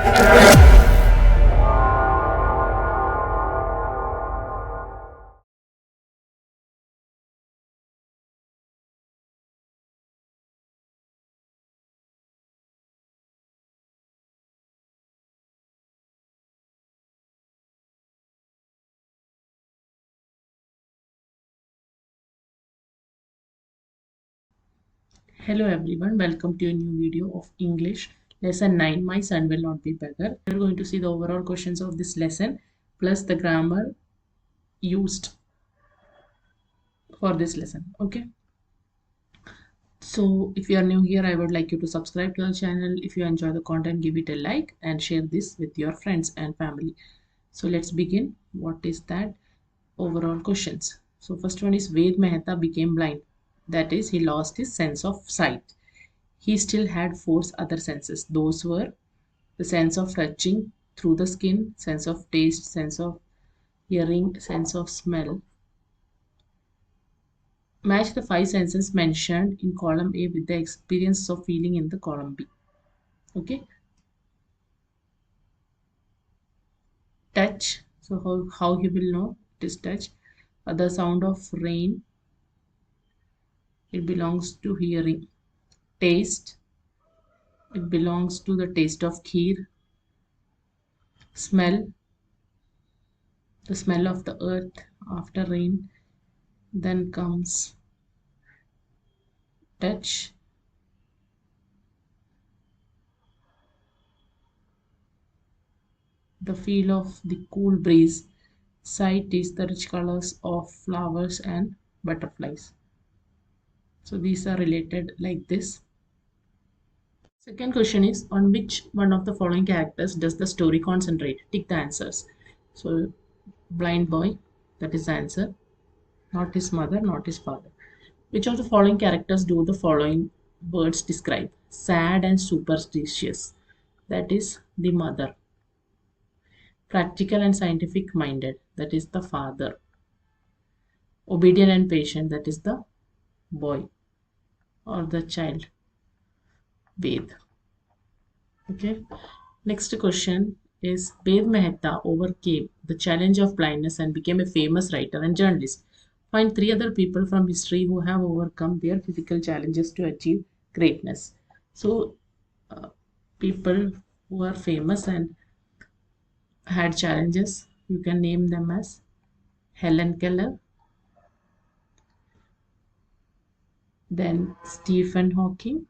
Hello everyone, welcome to a new video of English lesson 9. My son will not be beggar. We are going to see the overall questions of this lesson plus the grammar used for this lesson. Okay. So if you are new here, I would like you to subscribe to the channel. If you enjoy the content, give it a like and share this with your friends and family. So let's begin. What is that? Overall questions. So first one is Ved Mehta became blind. That is, he lost his sense of sight. He still had four other senses. Those were the sense of touching through the skin, sense of taste, sense of hearing, sense of smell. Match the five senses mentioned in column A with the experience of feeling in the column B. Okay. Touch. So how he will know it is touch. The sound of rain. It belongs to hearing. Taste. It belongs to the taste of kheer. Smell. The smell of the earth after rain. Then comes touch. The feel of the cool breeze. Sight is the rich colors of flowers and butterflies. So these are related like this. Second question is, on which one of the following characters does the story concentrate? Tick the answers. So blind boy, that is the answer. Not his mother, not his father. Which of the following characters do the following words describe? Sad and superstitious. That is the mother. Practical and scientific minded. That is the father. Obedient and patient. That is the boy or the child. Ved. Okay. Next question is, Ved Mehta overcame the challenge of blindness and became a famous writer and journalist. Find three other people from history who have overcome their physical challenges to achieve greatness. So, people who are famous and had challenges, you can name them as Helen Keller, then Stephen Hawking,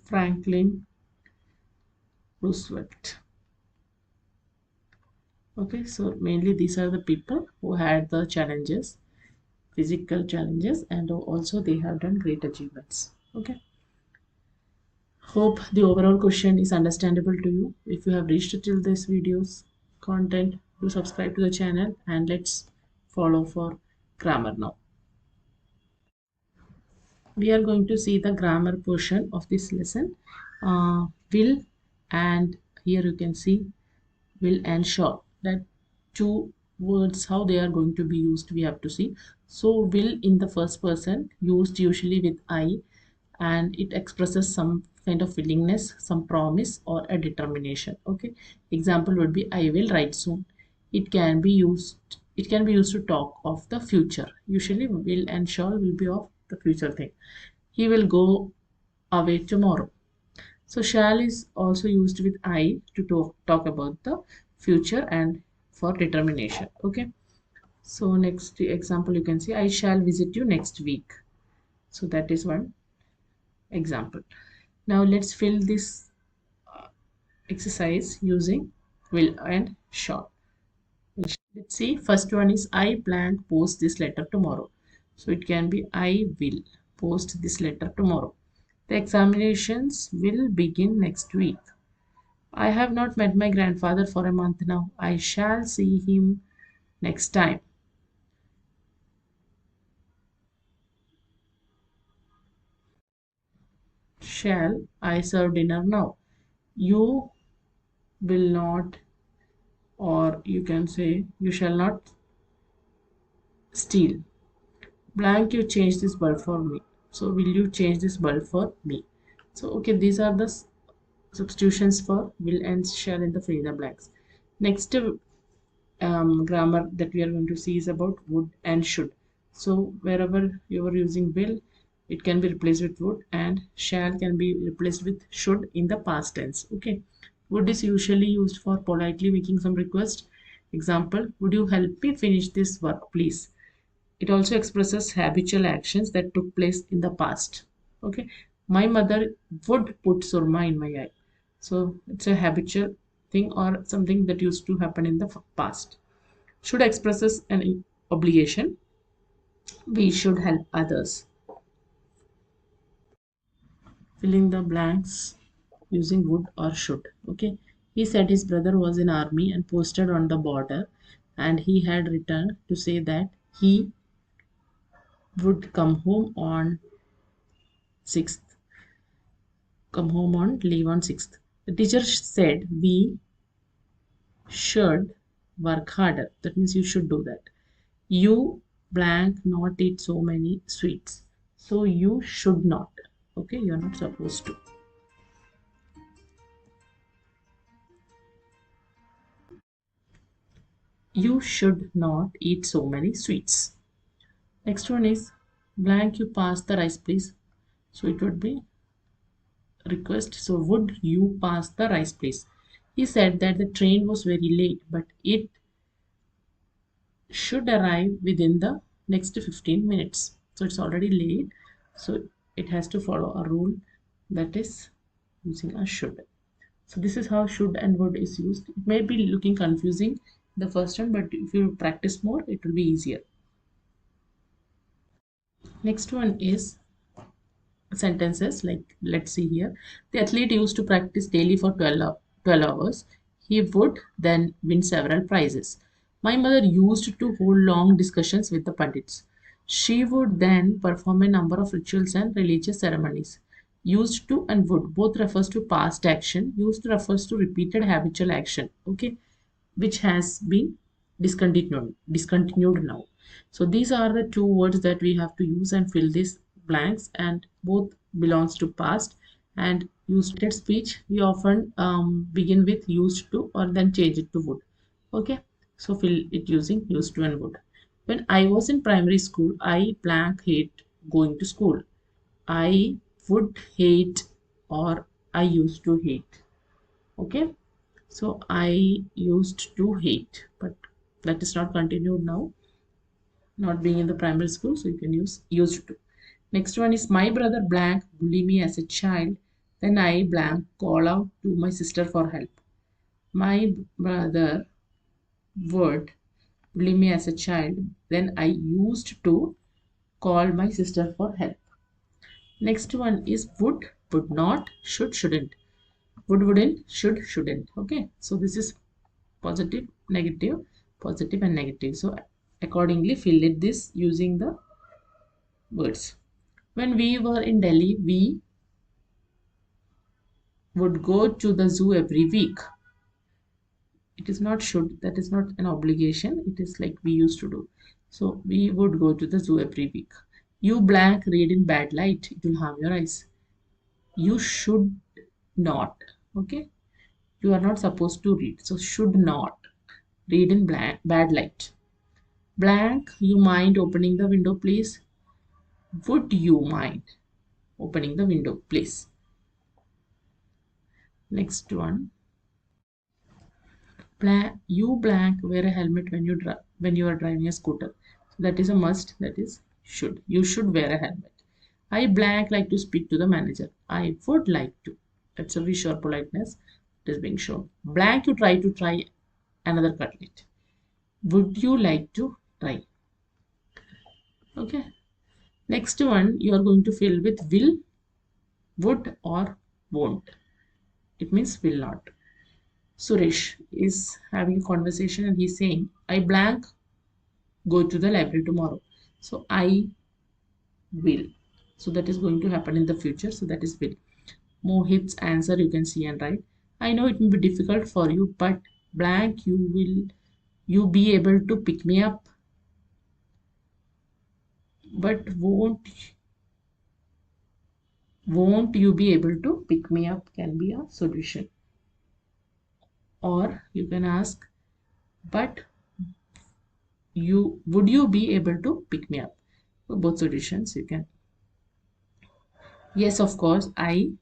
Franklin Roosevelt. Okay, so mainly these are the people who had the challenges, physical challenges, and also they have done great achievements. Okay, hope the overall question is understandable to you. If you have reached till this video's content, do subscribe to the channel and let's follow for grammar now. We are going to see the grammar portion of this lesson. Will, and here you can see will and shall, that two words, how they are going to be used, we have to see. So will in the first person, used usually with I, and it expresses some kind of willingness, some promise or a determination. Okay, example would be, I will write soon. It can be used to talk of the future. Usually will and shall will be of the future thing. He will go away tomorrow. So shall is also used with I to talk about the future and for determination. Okay. So next example you can see, I shall visit you next week. So that is one example. Now let's fill this exercise using will and shall. Let's see. First one is, I plan to post this letter tomorrow. So it can be, I will post this letter tomorrow. The examinations will begin next week. I have not met my grandfather for a month now. I shall see him next time. Shall I serve dinner now? You will not, or you can say, you shall not steal. Blank, you change this bulb for me. So will you change this bulb for me? So okay, these are the substitutions for will and shall in the fill in the blanks. Next grammar that we are going to see is about would and should. So wherever you are using will, it can be replaced with would, and shall can be replaced with should in the past tense. Okay, would is usually used for politely making some request. Example, would you help me finish this work, please? It also expresses habitual actions that took place in the past. Okay, my mother would put surma in my eye. So it's a habitual thing or something that used to happen in the past. Should expresses an obligation. We should help others. Filling the blanks using would or should. Okay, he said his brother was in army and posted on the border, and he had returned to say that he would sixth come home on leave on 6th. The teacher said we should work harder. That means you should do that. You blank not eat so many sweets. So you should not. Okay, you're not supposed to. You should not eat so many sweets. Next one is blank you pass the rice please. So it would be request. So would you pass the rice please? He said that the train was very late, but it should arrive within the next 15 minutes. So it's already late. So it has to follow a rule, that is using a should. So this is how should and would is used. It may be looking confusing the first one, but if you practice more, it will be easier. Next one is sentences. Like let's see here, the athlete used to practice daily for 12 hours. He would then win several prizes. My mother used to hold long discussions with the pandits. She would then perform a number of rituals and religious ceremonies. Used to and would both refers to past action. Used to refers to repeated habitual action, okay, which has been discontinued now. So these are the two words that we have to use and fill these blanks, and both belongs to past and used speech. We often begin with used to or then change it to would. Okay, so fill it using used to and would. When I was in primary school, I blank hate going to school. I would hate or I used to hate. Okay, so I used to hate, but that is not continued now, not being in the primary school, so you can use used to. Next one is my brother blank bully me as a child, then I blank call out to my sister for help. My brother would bully me as a child, then I used to call my sister for help. Next one is would not, shouldn't. Would, wouldn't, shouldn't. Okay, so this is positive, negative, positive, and negative. So accordingly, fill it this using the words. When we were in Delhi, we would go to the zoo every week. It is not should, that is not an obligation. It is like we used to do. So we would go to the zoo every week. You blank read in bad light, it will harm your eyes. You should not. Okay, you are not supposed to read. So should not read in bad light. Blank, you mind opening the window, please? Would you mind opening the window, please? Next one. You blank wear a helmet when you are driving a scooter. So that is a must. That is should. You should wear a helmet. I blank like to speak to the manager. I would like to. That's a wish or politeness. It is being shown. Blank, you try another cutlet. Would you like to try? Okay. Next one, you are going to fill with will, would, or won't. It means will not. Suresh is having a conversation and he's saying, I blank go to the library tomorrow. So I will. So that is going to happen in the future. So that is will. Mohit's answer you can see and write. I know it may be difficult for you, but blank you be able to pick me up. but won't you be able to pick me up can be a solution. Or you can ask, but would you be able to pick me up? So both solutions you can. Yes, of course, I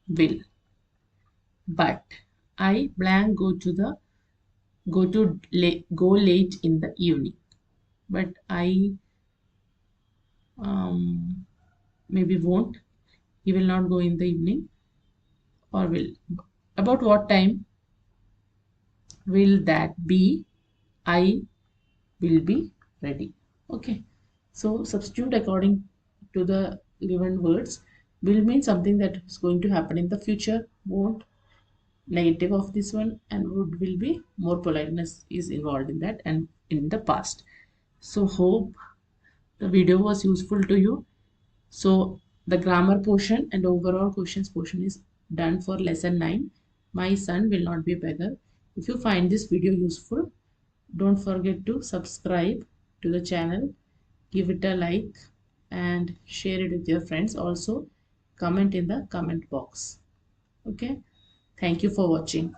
will. But I blank go late in the evening. But I maybe won't. He will not go in the evening or will. About what time will that be? I will be ready. Okay. So substitute according to the given words. Will mean something that is going to happen in the future. Won't, negative of this one, and would will be more politeness is involved in that and in the past. So hope the video was useful to you. So the grammar portion and overall questions portion is done for lesson 9. My son will not be a beggar. If you find this video useful, don't forget to subscribe to the channel, give it a like and share it with your friends. Also comment in the comment box. Okay, thank you for watching.